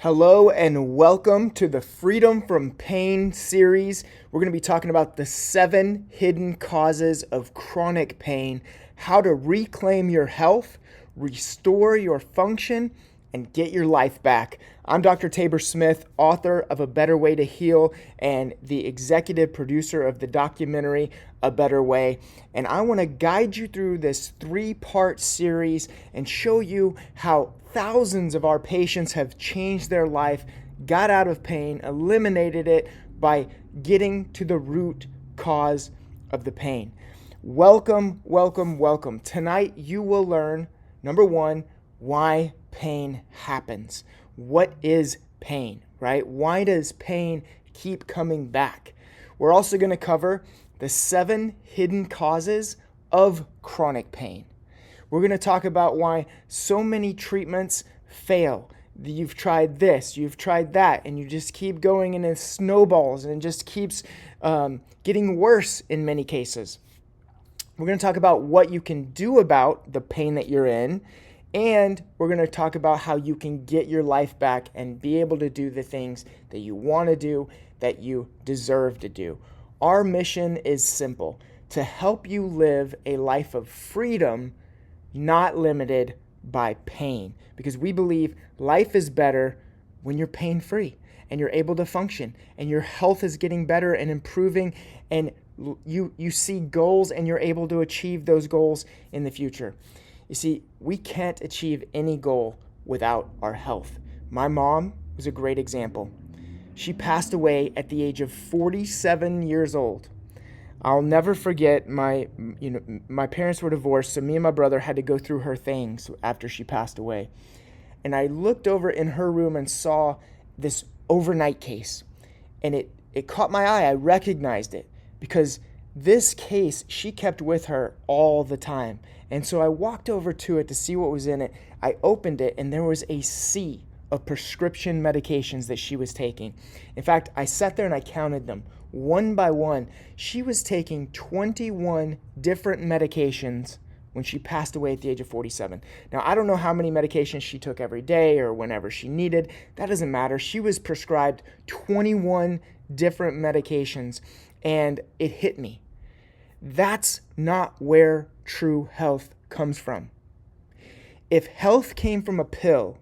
Hello and welcome to the Freedom from Pain series. We're going to be talking about the 7 hidden causes of chronic pain, how to reclaim your health, restore your function, and get your life back. I'm Dr. Tabor Smith, author of A Better Way to Heal and the executive producer of the documentary A Better Way. And I want to guide you through this 3-part series and show you how thousands of our patients have changed their life, got out of pain, eliminated it by getting to the root cause of the pain. Welcome, welcome, welcome. Tonight you will learn, number 1, why pain happens. What is pain, right? Why does pain keep coming back? We're also going to cover the 7 hidden causes of chronic pain. We're going to talk about why so many treatments fail. You've tried this, you've tried that, and you just keep going and it snowballs and it just keeps getting worse in many cases. We're going to talk about what you can do about the pain that you're in, and we're going to talk about how you can get your life back and be able to do the things that you want to do, that you deserve to do. Our mission is simple: to help you live a life of freedom, not limited by pain, because we believe life is better when you're pain-free and you're able to function and your health is getting better and improving, and you see goals and you're able to achieve those goals in the future. You see, we can't achieve any goal without our health. My mom was a great example. She passed away at the age of 47 years old. I'll never forget, my parents were divorced, so me and my brother had to go through her things after she passed away. And I looked over in her room and saw this overnight case. And it caught my eye. I recognized it because this case she kept with her all the time. And so I walked over to it to see what was in it. I opened it and there was a sea of prescription medications that she was taking. In fact, I sat there and I counted them one by one. She was taking 21 different medications when she passed away at the age of 47. Now, I don't know how many medications she took every day or whenever she needed. That doesn't matter. She was prescribed 21 different medications, and it hit me. That's not where true health comes from. If health came from a pill,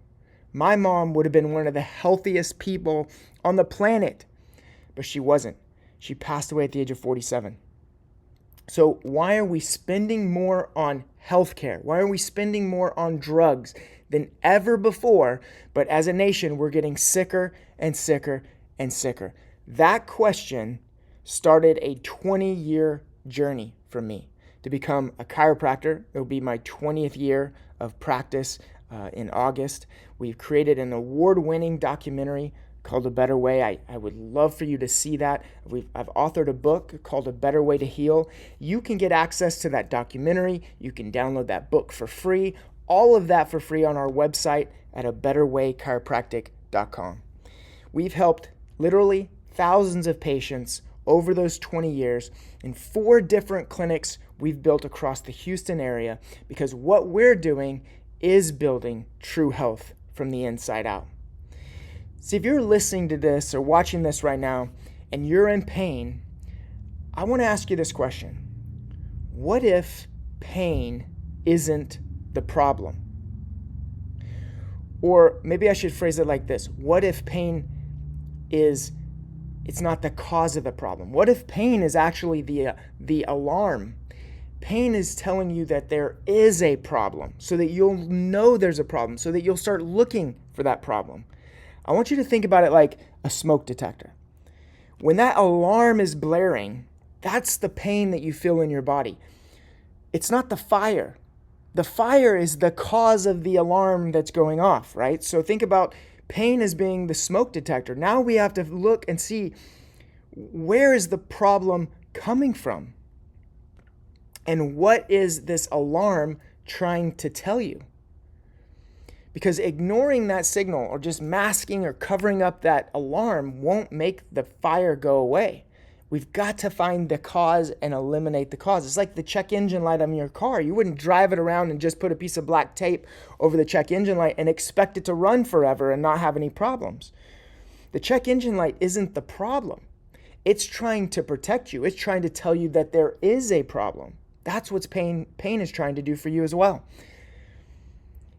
my mom would have been one of the healthiest people on the planet, but she wasn't. She passed away at the age of 47. So why are we spending more on healthcare? Why are we spending more on drugs than ever before? But as a nation, we're getting sicker and sicker and sicker. That question started a 20-year journey for me to become a chiropractor. It will be my 20th year of practice in August. We've created an award-winning documentary called A Better Way. I would love for you to see that. I've authored a book called A Better Way to Heal. You can get access to that documentary. You can download that book for free. All of that for free on our website at abetterwaychiropractic.com. We've helped literally thousands of patients over those 20 years in 4 different clinics we've built across the Houston area, because what we're doing is building true health from the inside out. See, if you're listening to this or watching this right now and you're in pain, I want to ask you this question. What if pain isn't the problem? Or maybe I should phrase it like this. What if pain it's not the cause of the problem? What if pain is actually the alarm? Pain is telling you that there is a problem so that you'll know there's a problem, so that you'll start looking for that problem. I want you to think about it like a smoke detector. When that alarm is blaring, that's the pain that you feel in your body. It's not the fire. The fire is the cause of the alarm that's going off, right? So think about pain as being the smoke detector. Now we have to look and see, where is the problem coming from? And what is this alarm trying to tell you? Because ignoring that signal or just masking or covering up that alarm won't make the fire go away. We've got to find the cause and eliminate the cause. It's like the check engine light on your car. You wouldn't drive it around and just put a piece of black tape over the check engine light and expect it to run forever and not have any problems. The check engine light isn't the problem. It's trying to protect you. It's trying to tell you that there is a problem. That's what pain is trying to do for you as well.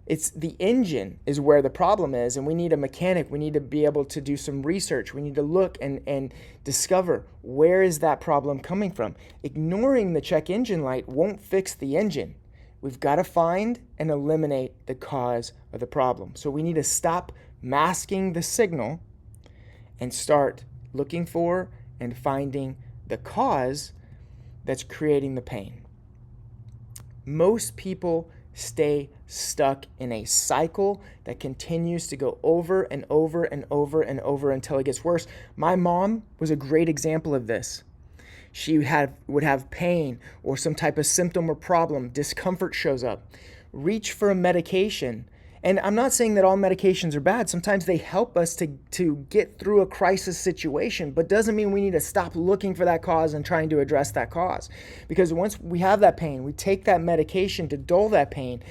It's the engine is where the problem is, and we need a mechanic. We need to be able to do some research. We need to look and discover where is that problem coming from. Ignoring the check engine light won't fix the engine. We've got to find and eliminate the cause of the problem. So we need to stop masking the signal and start looking for and finding the cause that's creating the pain. Most people stay stuck in a cycle that continues to go over and over and over and over until it gets worse. My mom was a great example of this. She would have pain or some type of symptom or problem, discomfort shows up, reach for a medication. And I'm not saying that all medications are bad. Sometimes they help us to get through a crisis situation, but doesn't mean we need to stop looking for that cause and trying to address that cause. Because once we have that pain, we take that medication to dull that pain,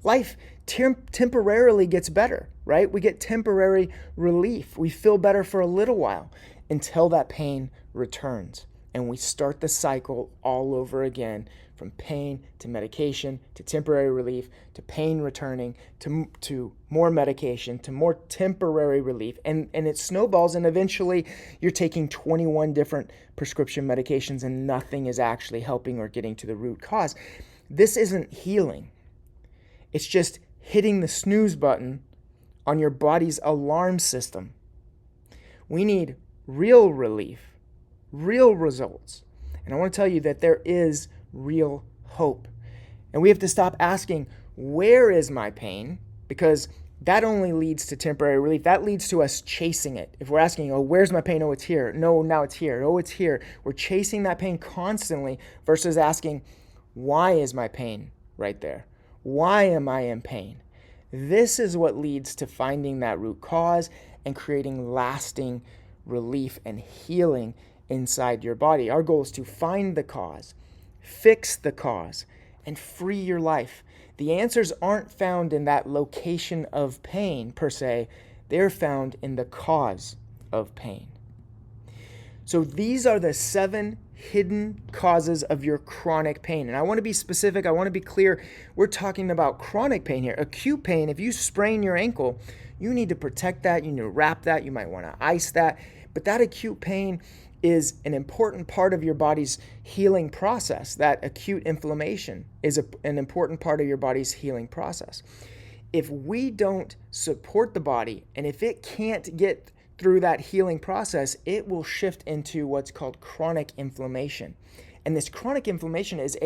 life temporarily gets better, right? We get temporary relief. We feel better for a little while until that pain returns. And we start the cycle all over again, from pain to medication to temporary relief to pain returning to more medication to more temporary relief. And it snowballs, and eventually you're taking 21 different prescription medications and nothing is actually helping or getting to the root cause. This isn't healing. It's just hitting the snooze button on your body's alarm system. We need real relief, real results. And I want to tell you that there is real hope. And we have to stop asking, where is my pain? Because that only leads to temporary relief. That leads to us chasing it. If we're asking, oh, where's my pain? Oh, it's here. No, now it's here. Oh, it's here. We're chasing that pain constantly versus asking, why is my pain right there? Why am I in pain? This is what leads to finding that root cause and creating lasting relief and healing inside your body. Our goal is to find the cause, fix the cause, and free your life. The answers aren't found in that location of pain per se. They're found in the cause of pain. So these are the 7 hidden causes of your chronic pain. And I want to be specific. I want to be clear. We're talking about chronic pain here. Acute pain, if you sprain your ankle, you need to protect that. You need to wrap that. You might want to ice that. But that acute pain is an important part of your body's healing process. That acute inflammation is an important part of your body's healing process. If we don't support the body, and if it can't get through that healing process, it will shift into what's called chronic inflammation. And this chronic inflammation it's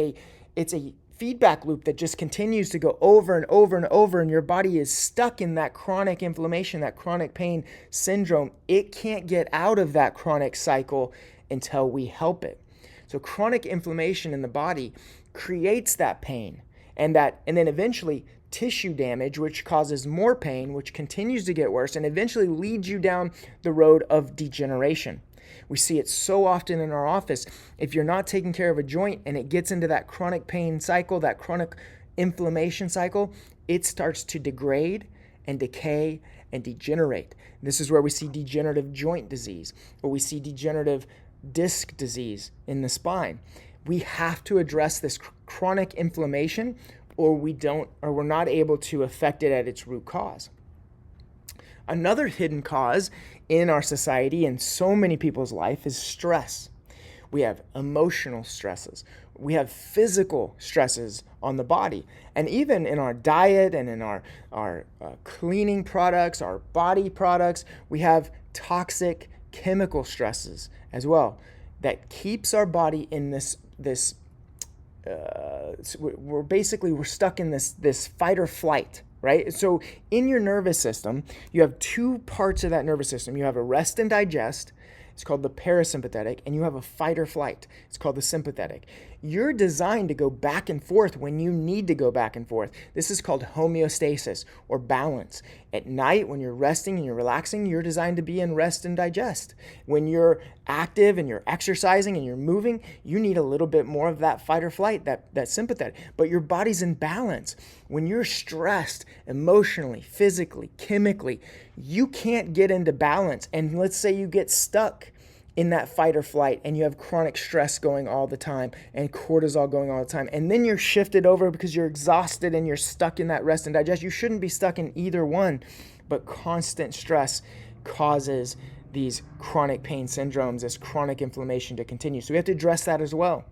a feedback loop that just continues to go over and over and over, and your body is stuck in that chronic inflammation, that chronic pain syndrome. It can't get out of that chronic cycle until we help it. So chronic inflammation in the body creates that pain, and then eventually tissue damage, which causes more pain, which continues to get worse, and eventually leads you down the road of degeneration. We see it so often in our office. If you're not taking care of a joint and it gets into that chronic pain cycle, that chronic inflammation cycle, it starts to degrade and decay and degenerate. This is where we see degenerative joint disease, or we see degenerative disc disease in the spine. We have to address this chronic inflammation, or we're not able to affect it at its root cause. Another hidden cause in our society and so many people's life is stress. We have emotional stresses. We have physical stresses on the body. And even in our diet and in our cleaning products, our body products, we have toxic chemical stresses as well that keeps our body in this we're stuck in this fight or flight, right? So in your nervous system, you have 2 parts of that nervous system. You have a rest and digest, It's called the parasympathetic, and you have a fight or flight. It's called the sympathetic. You're designed to go back and forth when you need to go back and forth. This is called homeostasis or balance. At night, when you're resting and you're relaxing, you're designed to be in rest and digest. When you're active and you're exercising and you're moving, you need a little bit more of that fight or flight, that sympathetic. But your body's in balance. When you're stressed emotionally, physically, chemically, you can't get into balance. And let's say you get stuck in that fight or flight and you have chronic stress going all the time and cortisol going all the time, and then you're shifted over because you're exhausted and you're stuck in that rest and digest. You shouldn't be stuck in either one, but constant stress causes these chronic pain syndromes, this chronic inflammation to continue. So we have to address that as well.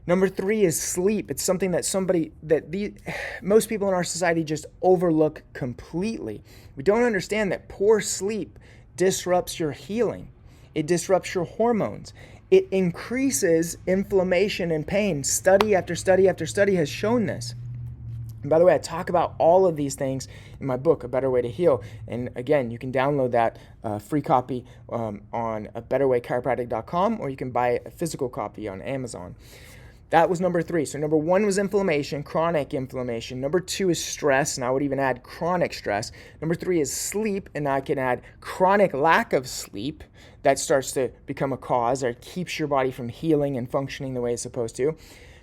Number 3 is sleep. It's something that most people in our society just overlook completely. We don't understand that poor sleep disrupts your healing. It disrupts your hormones. It increases inflammation and pain. Study after study after study has shown this. And by the way, I talk about all of these things in my book, A Better Way to Heal. And again, you can download that free copy on betterwaychiropractic.com, or you can buy a physical copy on Amazon. That was number 3. So number 1 was inflammation, chronic inflammation. Number 2 is stress, and I would even add chronic stress. Number 3 is sleep, and I can add chronic lack of sleep. That starts to become a cause or keeps your body from healing and functioning the way it's supposed to.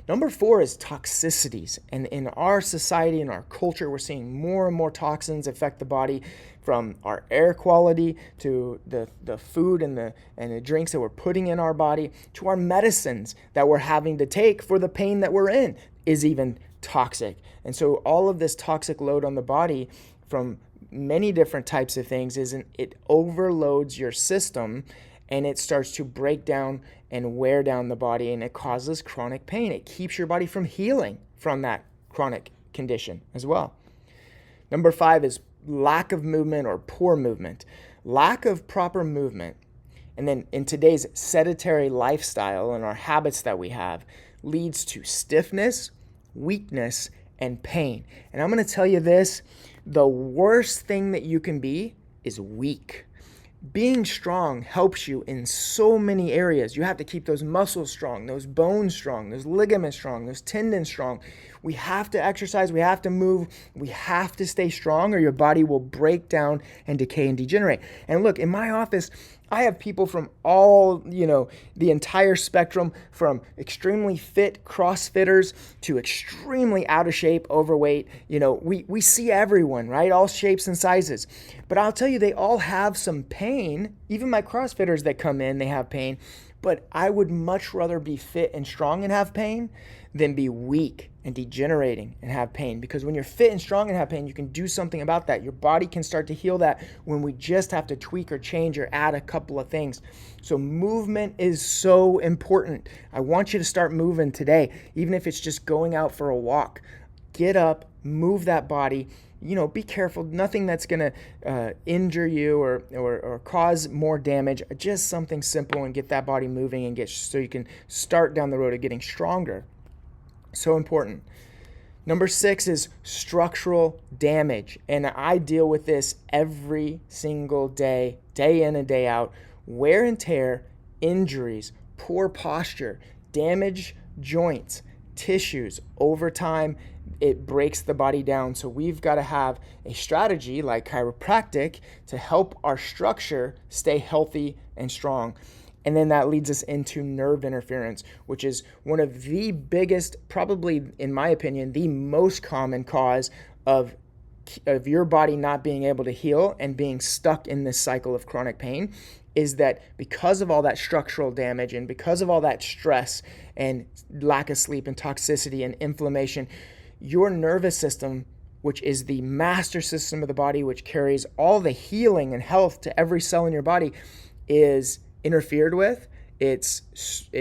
Number 4 is toxicities. And in our society, in our culture, we're seeing more and more toxins affect the body, from our air quality to the food and the drinks that we're putting in our body, to our medicines that we're having to take for the pain that we're in is even toxic. And so all of this toxic load on the body from many different types of things it overloads your system, and it starts to break down and wear down the body, and it causes chronic pain. It keeps your body from healing from that chronic condition as well. Number 5 is lack of movement or poor movement. Lack of proper movement, and then in today's sedentary lifestyle and our habits that we have, leads to stiffness, weakness, and pain. And I'm going to tell you this, the worst thing that you can be is weak. Being strong helps you in so many areas. You have to keep those muscles strong, those bones strong, those ligaments strong, those tendons strong. We have to exercise, we have to move, we have to stay strong, or your body will break down and decay and degenerate. And look, in my office, I have people from all, the entire spectrum, from extremely fit CrossFitters to extremely out of shape, overweight. We see everyone, right? All shapes and sizes. But I'll tell you, they all have some pain. Even my CrossFitters that come in, they have pain. But I would much rather be fit and strong and have pain than be weak and degenerating and have pain. Because when you're fit and strong and have pain, you can do something about that. Your body can start to heal that when we just have to tweak or change or add a couple of things. So movement is so important. I want you to start moving today, even if it's just going out for a walk. Get up, move that body. Be careful. Nothing that's going to injure you or cause more damage. Just something simple, and get that body moving and so you can start down the road of getting stronger. So important. Number 6 is structural damage. And I deal with this every single day, day in and day out. Wear and tear, injuries, poor posture, damaged joints, tissues. Over time, it breaks the body down. So we've got to have a strategy like chiropractic to help our structure stay healthy and strong. And then that leads us into nerve interference, which is one of the biggest, probably in my opinion, the most common cause of your body not being able to heal and being stuck in this cycle of chronic pain, is that because of all that structural damage and because of all that stress and lack of sleep and toxicity and inflammation, your nervous system, which is the master system of the body, which carries all the healing and health to every cell in your body, is interfered with. It's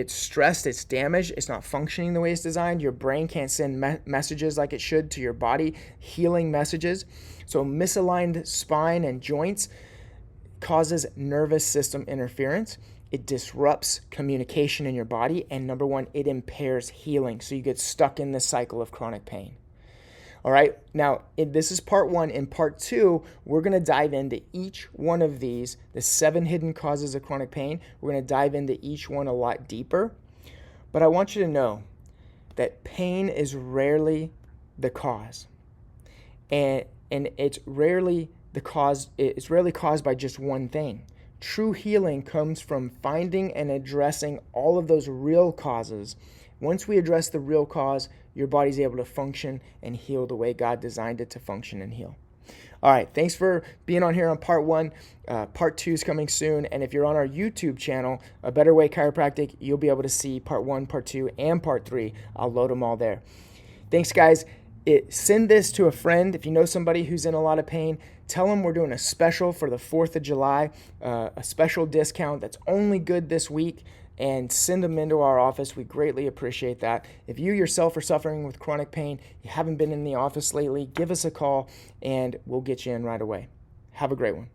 stressed, it's damaged, it's not functioning the way it's designed. Your brain can't send messages like it should to your body, healing messages. So misaligned spine and joints causes nervous system interference. It disrupts communication in your body, and number 1, it impairs healing. So you get stuck in this cycle of chronic pain. All right, now this is part 1. In part 2, we're going to dive into each one of these, the 7 hidden causes of chronic pain. We're going to dive into each one a lot deeper. But I want you to know that pain is rarely the cause. And it's rarely caused by just one thing. True healing comes from finding and addressing all of those real causes. Once we address the real cause, your body's able to function and heal the way God designed it to function and heal. All right, thanks for being on here on part 1. Part 2 is coming soon. And if you're on our YouTube channel, A Better Way Chiropractic, you'll be able to see part 1, part 2, and part 3. I'll load them all there. Thanks, guys. Send this to a friend. If you know somebody who's in a lot of pain, tell them we're doing a special for the 4th of July, a special discount that's only good this week, and send them into our office. We greatly appreciate that. If you yourself are suffering with chronic pain, you haven't been in the office lately, give us a call and we'll get you in right away. Have a great one.